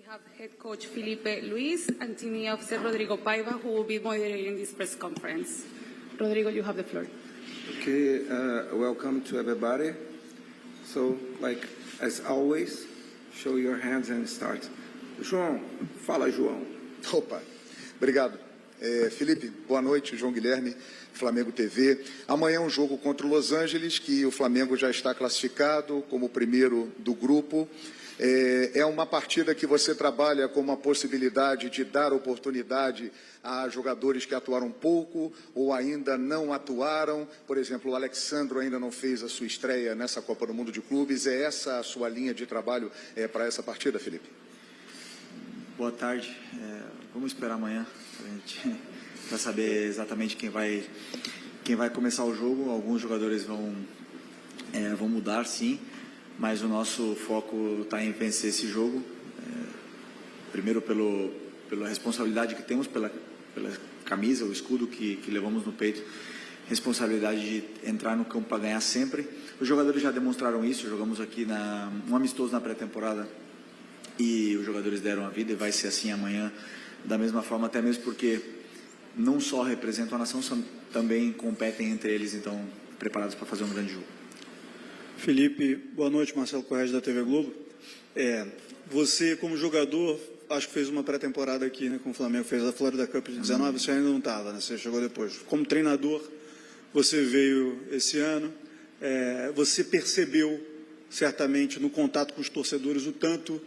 have head coach Felipe Luis and team officer Rodrigo Paiva, who will be moderating this press conference. Rodrigo, you have the floor. Okay, welcome to everybody. So, like, as always, show your hands and start. João, fala, João. Opa, obrigado. Felipe, boa noite, João Guilherme, Flamengo TV. Amanhã é um jogo contra o Los Angeles, que o Flamengo já está classificado como o primeiro do grupo. É uma partida que você trabalha com uma possibilidade de dar oportunidade a jogadores que atuaram pouco ou ainda não atuaram. Por exemplo, o Alexandro ainda não fez a sua estreia nessa Copa do Mundo de Clubes. É essa a sua linha de trabalho para essa partida, Felipe? Boa tarde. Vamos esperar amanhã para saber exatamente quem vai começar o jogo. Alguns jogadores vão mudar, sim, mas o nosso foco está em vencer esse jogo. Primeiro pela responsabilidade que temos, pela camisa, o escudo que levamos no peito, responsabilidade de entrar no campo para ganhar sempre. Os jogadores já demonstraram isso. Jogamos aqui um amistoso na pré-temporada e os jogadores deram a vida, e vai ser assim amanhã da mesma forma, até mesmo porque não só representam a nação, também competem entre eles, então preparados para fazer um grande jogo. Felipe, boa noite, Marcelo Correia da TV Globo. Você, como jogador, acho que fez uma pré-temporada aqui, né, com o Flamengo, fez a Florida Cup de 19, você ainda não estava, né, você chegou depois. Como treinador, você veio esse ano, você percebeu, certamente, no contato com os torcedores, o tanto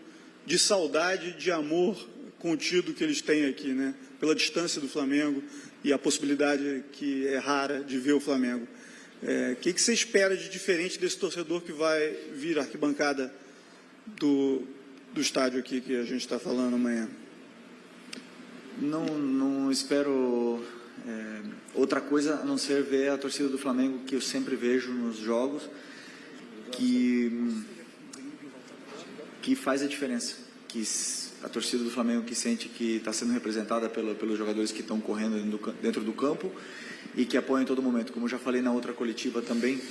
de saudade, de amor contido que eles têm aqui, né, pela distância do Flamengo e a possibilidade que é rara de ver o Flamengo. O que você espera de diferente desse torcedor que vai vir à arquibancada do estádio aqui que a gente está falando amanhã? Não espero outra coisa a não ser ver a torcida do Flamengo, que eu sempre vejo nos jogos, que faz a diferença, que a torcida do Flamengo que sente que está sendo representada pelos jogadores que estão correndo dentro do campo e que apoiam em todo momento. Como eu já falei na outra coletiva também,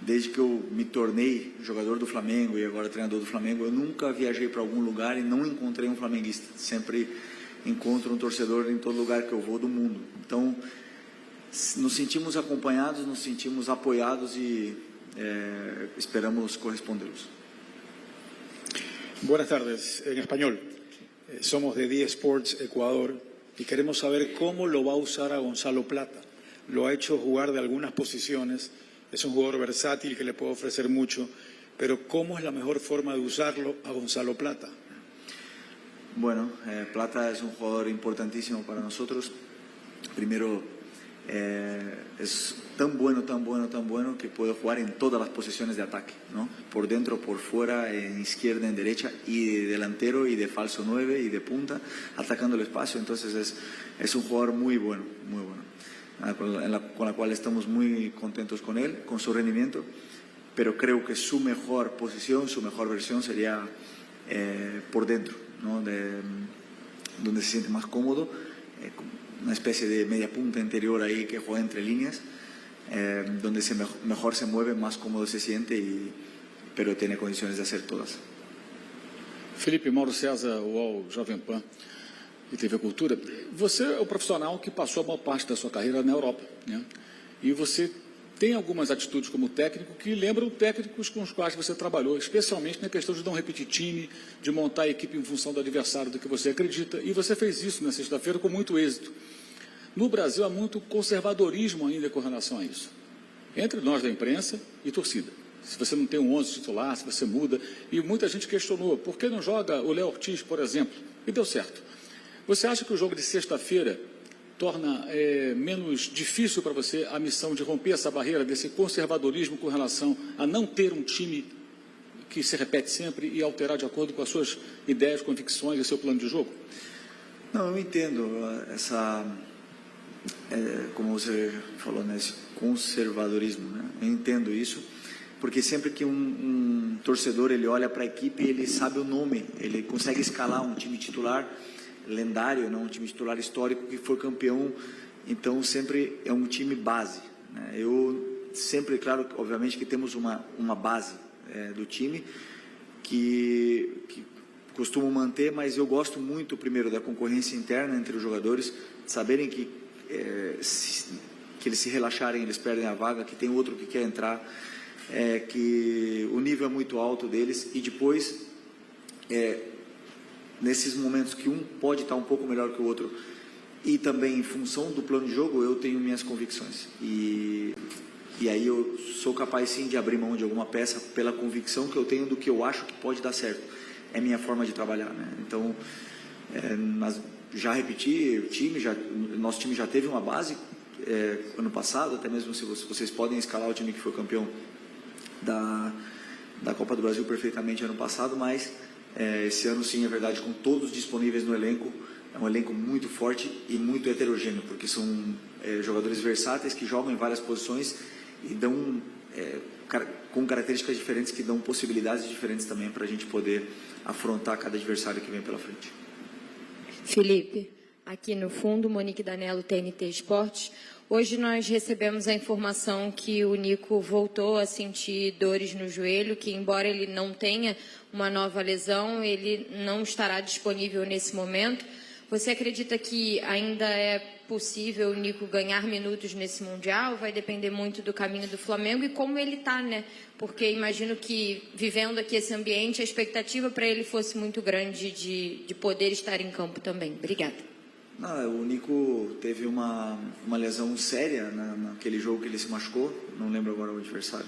desde que eu me tornei jogador do Flamengo e agora treinador do Flamengo, eu nunca viajei para algum lugar e não encontrei um flamenguista. Sempre encontro um torcedor em todo lugar que eu vou do mundo. Então, nos sentimos acompanhados, nos sentimos apoiados e esperamos correspondê-los. Buenas tardes, en español. Somos de D Sports Ecuador y queremos saber cómo lo va a usar a Gonzalo Plata. Lo ha hecho jugar de algunas posiciones, es un jugador versátil que le puede ofrecer mucho, pero ¿cómo es la mejor forma de usarlo a Gonzalo Plata? Bueno, Plata es un jugador importantísimo para nosotros. Primero, es tan bueno que puede jugar en todas las posiciones de ataque, ¿no? Por dentro, por fuera, en izquierda, en derecha, y de delantero, y de falso 9, y de punta, atacando el espacio. Entonces es un jugador muy bueno, con la cual estamos muy contentos con él, con su rendimiento, pero creo que su mejor posición, su mejor versión sería por dentro, ¿no? Donde se siente más cómodo, una especie de media punta interior ahí que juega entre líneas, donde mejor se mueve, más cómodo se siente, pero tiene condiciones de hacer todas. Felipe, Mauro César, UOL, Jovem Pan e TV Cultura. Você é o profissional que passou a maior parte da sua carreira na Europa, né? E você tem algumas atitudes como técnico que lembram técnicos com os quais você trabalhou, especialmente na questão de não repetir time, de montar a equipe em função do adversário do que você acredita, e você fez isso na sexta-feira com muito êxito. No Brasil há muito conservadorismo ainda com relação a isso, entre nós da imprensa e torcida. Se você não tem um 11 titular, se você muda, e muita gente questionou, por que não joga o Léo Ortiz, por exemplo? E deu certo. Você acha que o jogo de sexta-feira torna menos difícil para você a missão de romper essa barreira desse conservadorismo com relação a não ter um time que se repete sempre e alterar de acordo com as suas ideias, convicções e seu plano de jogo? Não, eu entendo como você falou, né, esse conservadorismo, né? Eu entendo isso, porque sempre que um torcedor ele olha para a equipe, ele sabe o nome, ele consegue escalar um time titular lendário, não, um time titular histórico que foi campeão, então sempre é um time base, né? Eu sempre, claro, obviamente que temos uma base do time que costumo manter, mas eu gosto muito, primeiro, da concorrência interna entre os jogadores, saberem que eles se relaxarem, eles perdem a vaga, que tem outro que quer entrar, que o nível é muito alto deles, e depois, nesses momentos que um pode estar um pouco melhor que o outro, e também em função do plano de jogo, eu tenho minhas convicções. E aí eu sou capaz sim de abrir mão de alguma peça pela convicção que eu tenho do que eu acho que pode dar certo. É minha forma de trabalhar, né? Então, mas já repeti, nosso time já teve uma base ano passado, até mesmo se vocês podem escalar o time que foi campeão da Copa do Brasil perfeitamente ano passado, mas esse ano sim, é verdade, com todos disponíveis no elenco. É um elenco muito forte e muito heterogêneo, porque são jogadores versáteis que jogam em várias posições e dão com características diferentes, que dão possibilidades diferentes também para a gente poder afrontar cada adversário que vem pela frente. Felipe, aqui no fundo, Monique Danello, TNT Esportes. Hoje nós recebemos a informação que o Nico voltou a sentir dores no joelho, que embora ele não tenha uma nova lesão, ele não estará disponível nesse momento. Você acredita que ainda é possível o Nico ganhar minutos nesse Mundial? Vai depender muito do caminho do Flamengo e como ele está, né? Porque imagino que, vivendo aqui esse ambiente, a expectativa para ele fosse muito grande de poder estar em campo também. Obrigada. O Nico teve uma lesão séria naquele jogo que ele se machucou, não lembro agora o adversário,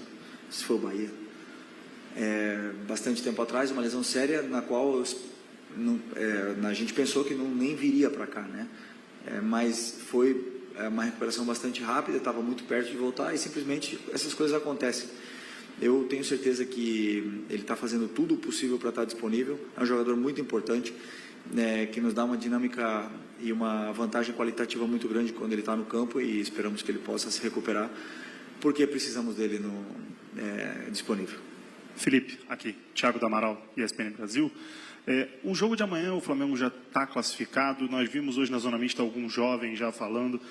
se foi o Bahia. Bastante tempo atrás, uma lesão séria na qual a gente pensou que nem viria para cá, né? Mas foi uma recuperação bastante rápida, estava muito perto de voltar e simplesmente essas coisas acontecem. Eu tenho certeza que ele está fazendo tudo o possível para estar disponível. É um jogador muito importante, que nos dá uma dinâmica e uma vantagem qualitativa muito grande quando ele está no campo, e esperamos que ele possa se recuperar, porque precisamos dele disponível. Felipe, aqui, Thiago do Amaral, ESPN Brasil. O jogo de amanhã, o Flamengo já está classificado, nós vimos hoje na Zona Mista alguns jovens já falando.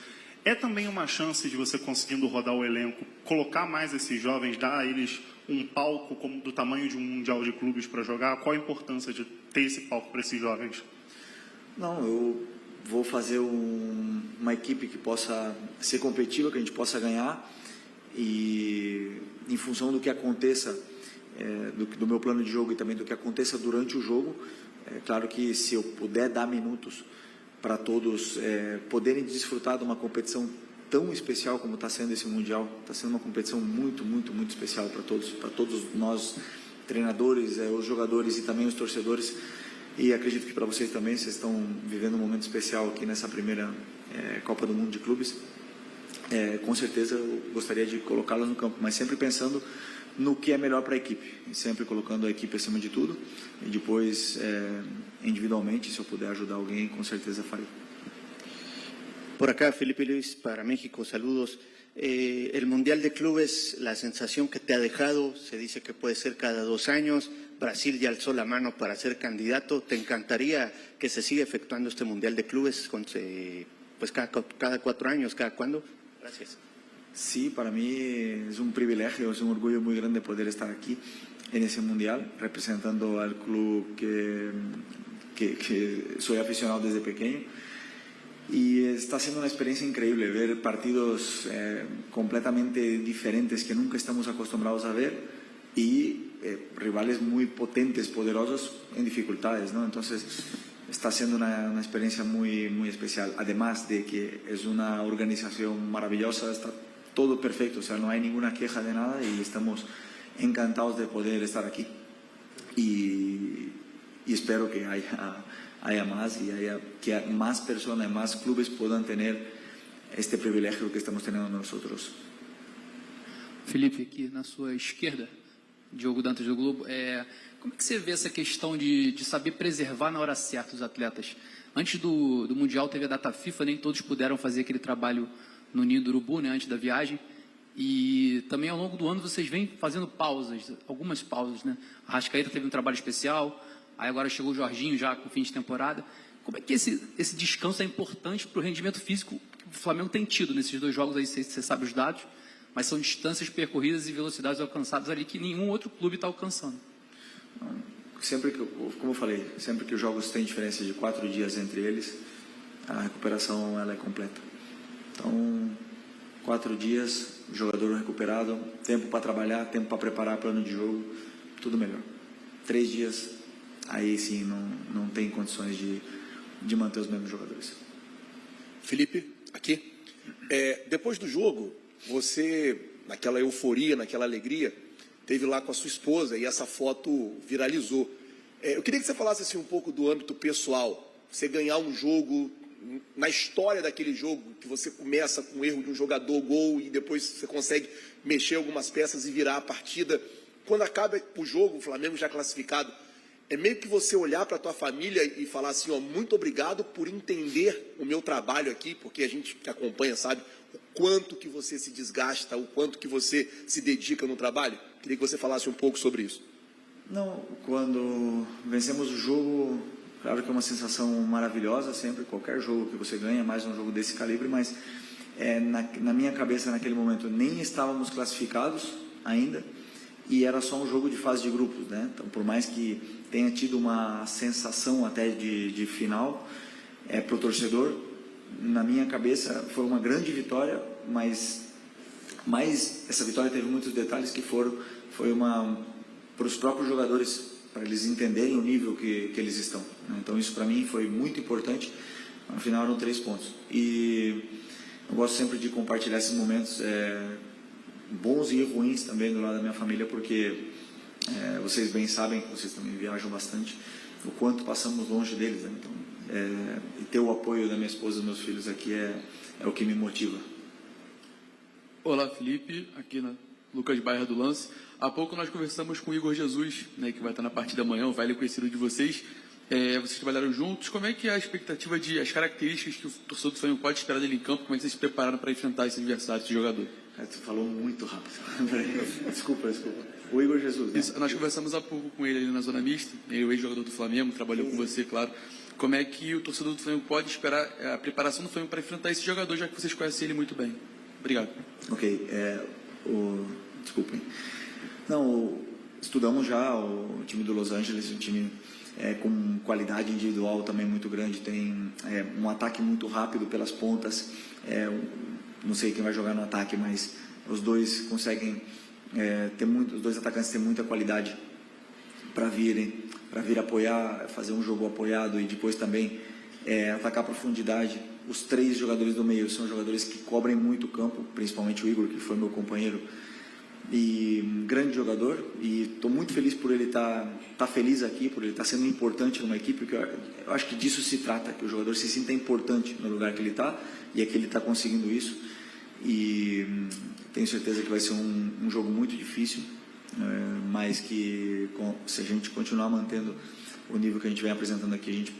É também uma chance de você, conseguindo rodar o elenco, colocar mais esses jovens, dar a eles um palco como do tamanho de um Mundial de Clubes para jogar? Qual a importância de ter esse palco para esses jovens? Não, eu vou fazer uma equipe que possa ser competitiva, que a gente possa ganhar, e em função do que aconteça, do meu plano de jogo e também do que aconteça durante o jogo, claro que se eu puder dar minutos para todos poderem desfrutar de uma competição tão especial como está sendo esse Mundial, está sendo uma competição muito, muito, muito especial para todos nós, treinadores, os jogadores e também os torcedores, e acredito que para vocês também, vocês estão vivendo um momento especial aqui nessa primeira Copa do Mundo de Clubes. Com certeza eu gostaria de colocá-los no campo, mas sempre pensando no que é melhor para a equipe, e sempre colocando a equipe acima de tudo, e depois individualmente, se eu puder ajudar alguém, com certeza farei. Por acá, Felipe Luis, para México, saludos. El Mundial de Clubes, la sensación que te ha dejado, se dice que puede ser cada 2 años, Brasil ya alzó la mano para ser candidato. ¿Te encantaría que se siga efectuando este Mundial de Clubes pues cada 4 años, cada cuándo? Gracias. Sí, para mí es un privilegio, es un orgullo muy grande poder estar aquí en ese Mundial, representando al club que soy aficionado desde pequeño. Y está siendo una experiencia increíble ver partidos completamente diferentes que nunca estamos acostumbrados a ver, y rivales muy potentes, poderosos en dificultades, ¿no? Entonces está siendo una experiencia muy, muy especial, además de que es una organización maravillosa, está todo perfecto, o sea, no hay ninguna queja de nada, y estamos encantados de poder estar aquí, y espero que haya más, y que más personas, más clubes puedan tener este privilegio que estamos teniendo nosotros. Felipe, aqui na sua esquerda, Diogo Dantas do Globo, como é que você vê essa questão de saber preservar na hora certa os atletas? Antes do Mundial teve a data FIFA, nem todos puderam fazer aquele trabalho no Ninho do Urubu, né, antes da viagem, e também ao longo do ano vocês vêm fazendo pausas, algumas pausas, né? A Arrascaeta teve um trabalho especial, aí agora chegou o Jorginho já com fim de temporada. Como é que esse descanso é importante para o rendimento físico que o Flamengo tem tido nesses 2 jogos aí? Você sabe os dados, mas são distâncias percorridas e velocidades alcançadas ali que nenhum outro clube está alcançando. sempre que, como eu falei, sempre que os jogos têm diferença de 4 dias entre eles, a recuperação ela é completa. Então, 4 dias, jogador recuperado, tempo para trabalhar, tempo para preparar plano de jogo, tudo melhor. 3 dias, aí sim não tem condições de manter os mesmos jogadores. Felipe, aqui. Depois do jogo, você, naquela euforia, naquela alegria, teve lá com a sua esposa e essa foto viralizou. Eu queria que você falasse assim, um pouco do âmbito pessoal. Você ganhar um jogo, na história daquele jogo, que você começa com o erro de um jogador, gol, e depois você consegue mexer algumas peças e virar a partida. Quando acaba o jogo, o Flamengo já classificado, é meio que você olhar para a tua família e falar assim, ó, muito obrigado por entender o meu trabalho aqui, porque a gente que acompanha sabe o quanto que você se desgasta, o quanto que você se dedica no trabalho. Queria que você falasse um pouco sobre isso. Não, quando vencemos o jogo, claro que é uma sensação maravilhosa sempre, qualquer jogo que você ganha, mais um jogo desse calibre, mas na minha cabeça naquele momento nem estávamos classificados ainda e era só um jogo de fase de grupos, né? Então, por mais que tenha tido uma sensação até de final para o torcedor, na minha cabeça foi uma grande vitória, mas essa vitória teve muitos detalhes que foi para os próprios jogadores, para eles entenderem o nível que eles estão, né? Então isso para mim foi muito importante. No final eram 3 pontos e eu gosto sempre de compartilhar esses momentos bons e ruins também do lado da minha família, porque vocês bem sabem, vocês também viajam bastante, o quanto passamos longe deles, né? Então, e ter o apoio da minha esposa e dos meus filhos aqui é o que me motiva. Olá, Felipe, aqui na Lucas Bairra do Lance. Há pouco nós conversamos com o Igor Jesus, né, que vai estar na partida amanhã, o velho conhecido de vocês. Vocês trabalharam juntos. Como é que é a expectativa as características que o torcedor do Flamengo pode esperar dele em campo? Como é que vocês se prepararam para enfrentar esse adversário, esse jogador? Tu falou muito rápido. Desculpa. O Igor Jesus, né? Isso, nós conversamos há pouco com ele ali na Zona Mista, ele é o ex-jogador do Flamengo, trabalhou com você, claro. Como é que o torcedor do Flamengo pode esperar a preparação do Flamengo para enfrentar esse jogador, já que vocês conhecem ele muito bem? Obrigado. Ok, desculpem. Não, estudamos já o time do Los Angeles, um time com qualidade individual também muito grande, tem um ataque muito rápido pelas pontas, não sei quem vai jogar no ataque, mas os dois conseguem os dois atacantes têm muita qualidade para vir apoiar, fazer um jogo apoiado e depois também atacar a profundidade. Os 3 jogadores do meio são jogadores que cobrem muito o campo, principalmente o Igor, que foi meu companheiro, e grande jogador, e estou muito feliz por ele estar feliz aqui, por ele estar sendo importante numa equipe, porque eu acho que disso se trata, que o jogador se sinta importante no lugar que ele está, e aqui ele está conseguindo isso, e tenho certeza que vai ser um jogo muito difícil, mas que se a gente continuar mantendo o nível que a gente vem apresentando aqui, a gente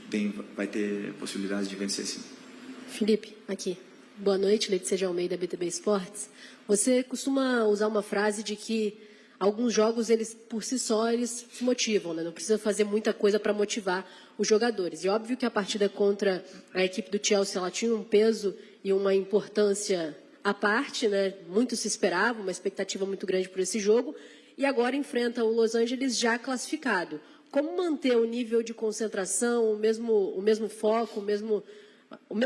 vai ter possibilidades de vencer sim. Felipe, aqui. Boa noite, Letícia de Almeida, BTB Esportes. Você costuma usar uma frase de que alguns jogos, eles por si só, eles se motivam, né? Não precisa fazer muita coisa para motivar os jogadores. E óbvio que a partida contra a equipe do Chelsea, ela tinha um peso e uma importância à parte, né? Muito se esperava, uma expectativa muito grande por esse jogo. E agora enfrenta o Los Angeles já classificado. Como manter o nível de concentração, o mesmo foco, a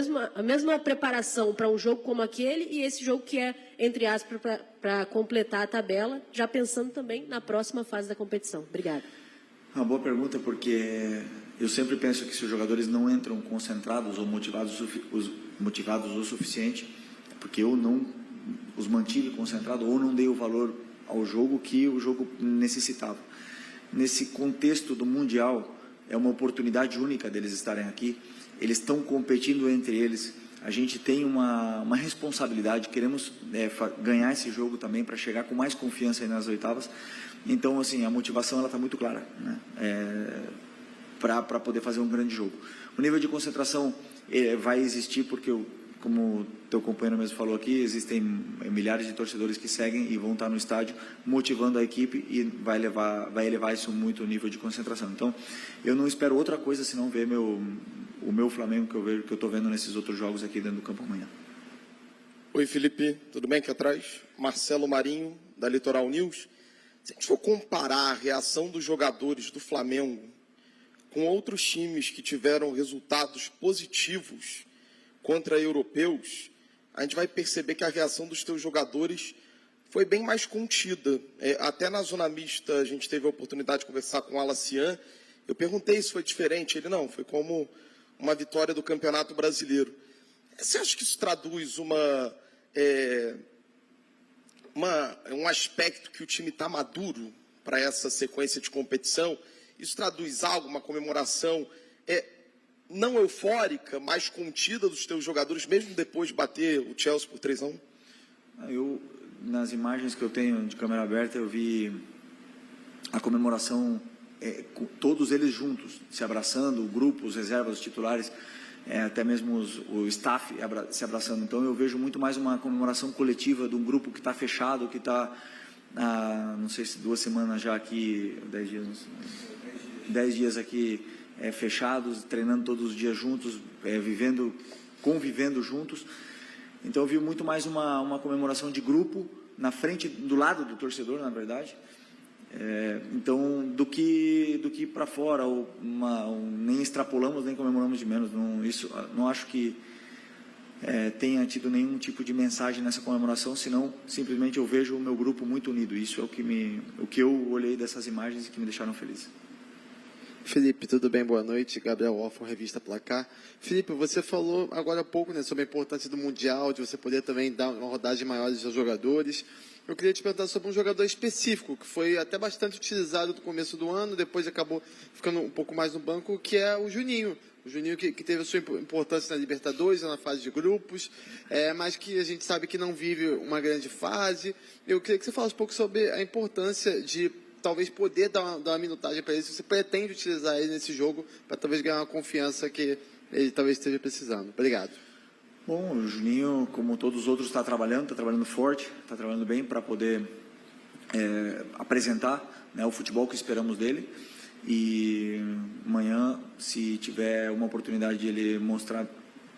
mesma preparação para um jogo como aquele e esse jogo que é, entre aspas, para completar a tabela, já pensando também na próxima fase da competição? Obrigada. Uma boa pergunta, porque eu sempre penso que se os jogadores não entram concentrados ou motivados o suficiente, porque eu não os mantive concentrados ou não dei o valor ao jogo que o jogo necessitava. Nesse contexto do Mundial, é uma oportunidade única deles estarem aqui. Eles estão competindo entre eles. A gente tem uma responsabilidade, queremos ganhar esse jogo também para chegar com mais confiança aí nas oitavas. Então, assim, a motivação está muito clara, né? Para poder fazer um grande jogo. O nível de concentração vai existir porque, como o teu companheiro mesmo falou aqui, existem milhares de torcedores que seguem e vão estar no estádio motivando a equipe e vai elevar isso muito o nível de concentração. Então, eu não espero outra coisa senão ver o meu Flamengo que eu estou vendo nesses outros jogos aqui dentro do campo amanhã. Oi, Felipe, tudo bem aqui atrás? Marcelo Marinho, da Litoral News. Se a gente for comparar a reação dos jogadores do Flamengo com outros times que tiveram resultados positivos contra europeus, a gente vai perceber que a reação dos teus jogadores foi bem mais contida. Até na zona mista, a gente teve a oportunidade de conversar com o Alacian. Eu perguntei se foi diferente. Ele, não, foi como uma vitória do Campeonato Brasileiro. Você acha que isso traduz um aspecto que o time está maduro para essa sequência de competição? Isso traduz algo, uma comemoração não eufórica, mas contida dos teus jogadores, mesmo depois de bater o Chelsea por 3-1? Nas imagens que eu tenho de câmera aberta, eu vi a comemoração, com todos eles juntos, se abraçando, o grupo, os reservas, os titulares, até mesmo o staff se abraçando. Então eu vejo muito mais uma comemoração coletiva de um grupo que está fechado, que está, não sei se 2 semanas já aqui, 10 dias, 10 dias aqui fechados, treinando todos os dias juntos, convivendo juntos. Então eu vi muito mais uma comemoração de grupo, na frente, do lado do torcedor, na verdade. Então, do que para fora, nem extrapolamos, nem comemoramos de menos. Não acho que tenha tido nenhum tipo de mensagem nessa comemoração, senão simplesmente eu vejo o meu grupo muito unido. Isso é o que eu olhei dessas imagens e que me deixaram feliz. Felipe, tudo bem? Boa noite. Gabriel Orfon, Revista Placar. Felipe, você falou agora há pouco, né, sobre a importância do Mundial, de você poder também dar uma rodagem maior dos seus jogadores. Eu queria te perguntar sobre um jogador específico, que foi até bastante utilizado no começo do ano, depois acabou ficando um pouco mais no banco, que é o Juninho. O Juninho que teve a sua importância na Libertadores, na fase de grupos, mas que a gente sabe que não vive uma grande fase. Eu queria que você falasse um pouco sobre a importância de talvez poder dar uma minutagem para ele, se você pretende utilizar ele nesse jogo, para talvez ganhar uma confiança que ele talvez esteja precisando. Obrigado. Bom, o Juninho, como todos os outros, está trabalhando forte, está trabalhando bem para poder apresentar, né, o futebol que esperamos dele. E amanhã, se tiver uma oportunidade de ele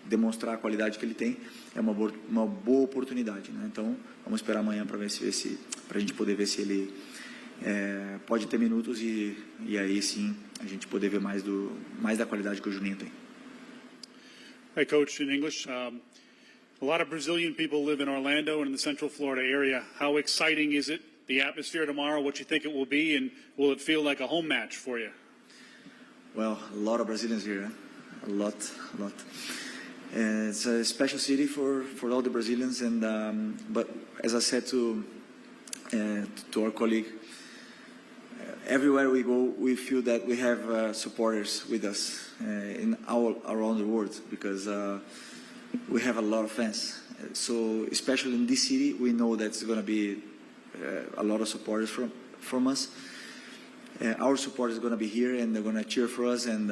demonstrar a qualidade que ele tem, é uma boa oportunidade, né? Então, vamos esperar amanhã para a gente poder ver se ele pode ter minutos e aí sim a gente poder ver mais da qualidade que o Juninho tem. Hi, Coach, in English. A lot of Brazilian people live in Orlando and in the Central Florida area. How exciting is it, the atmosphere tomorrow, what you think it will be, and will it feel like a home match for you? Well, a lot of Brazilians here, a lot. It's a special city for all the Brazilians, and but as I said to our colleague, everywhere we go, we feel that we have supporters with us in all around the world, because we have a lot of fans. So especially in this city, we know that it's going to be a lot of supporters from us. Our support is going to be here, and they're going to cheer for us, and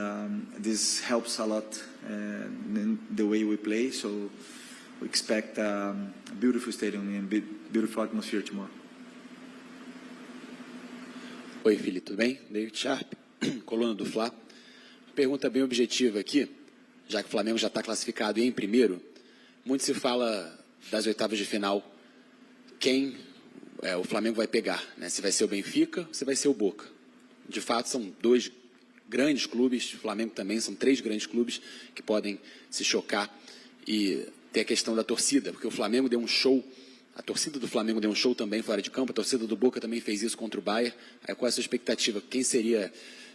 this helps a lot in the way we play. So we expect a beautiful stadium and beautiful atmosphere tomorrow. Oi, Felipe, tudo bem? David Sharp, coluna do Fla. Pergunta bem objetiva aqui, já que o Flamengo já está classificado e em primeiro, muito se fala das oitavas de final, quem o Flamengo vai pegar, né? Se vai ser o Benfica ou se vai ser o Boca. De fato, são 2 grandes clubes, o Flamengo também, são 3 grandes clubes que podem se chocar, e tem a questão da torcida, porque o Flamengo deu um show. A torcida do Flamengo deu um show também fora de campo, a torcida do Boca também fez isso contra o Bayern. Aí, qual é a sua expectativa? Quem seria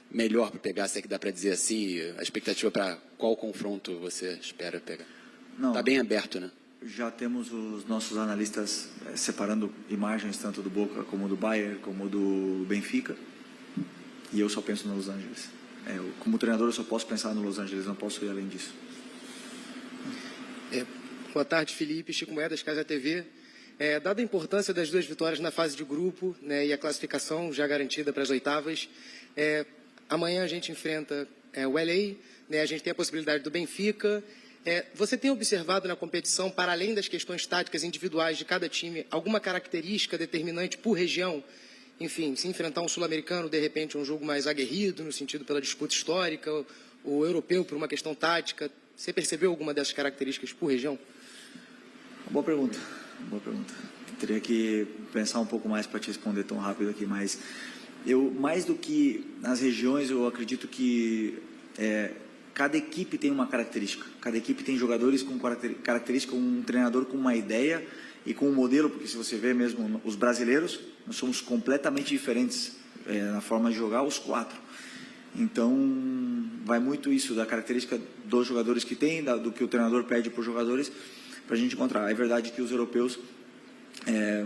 melhor para pegar, se é que dá para dizer assim? A expectativa para qual confronto você espera pegar? Está bem aberto, né? Já temos os nossos analistas separando imagens tanto do Boca como do Bayern, como do Benfica. E eu só penso no Los Angeles. Como treinador, eu só posso pensar no Los Angeles, não posso ir além disso. Boa tarde, Felipe. Chico Moedas, Casa TV. Dada a importância das 2 vitórias na fase de grupo, né, e a classificação já garantida para as oitavas, amanhã a gente enfrenta o LA, né, a gente tem a possibilidade do Benfica. Você tem observado na competição, para além das questões táticas individuais de cada time, alguma característica determinante por região? Enfim, se enfrentar um sul-americano, de repente um jogo mais aguerrido, no sentido pela disputa histórica, o europeu por uma questão tática, você percebeu alguma dessas características por região? Boa pergunta. Boa pergunta. teria que pensar um pouco mais para te responder tão rápido aqui, mas mais do que nas regiões, eu acredito que cada equipe tem uma característica, cada equipe tem jogadores com característica, um treinador com uma ideia e com um modelo, porque se você vê mesmo os brasileiros, nós somos completamente diferentes na forma de jogar, os 4. Então, vai muito isso da característica dos jogadores que tem, do que o treinador pede para os jogadores, para a gente encontrar. É verdade que os europeus,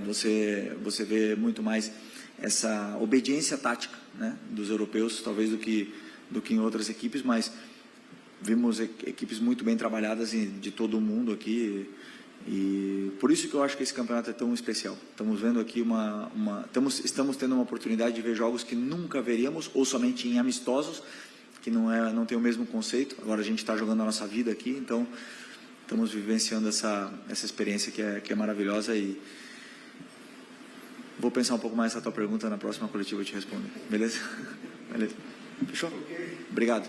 você vê muito mais essa obediência tática, né, dos europeus, talvez do que em outras equipes, mas vimos equipes muito bem trabalhadas de todo o mundo aqui, e por isso que eu acho que esse campeonato é tão especial. Estamos vendo aqui estamos tendo uma oportunidade de ver jogos que nunca veríamos, ou somente em amistosos, que não tem o mesmo conceito. Agora a gente está jogando a nossa vida aqui, então estamos vivenciando essa experiência que é maravilhosa, e vou pensar um pouco mais nessa tua pergunta, na próxima coletiva eu te respondo. Beleza? Beleza. Fechou? Obrigado.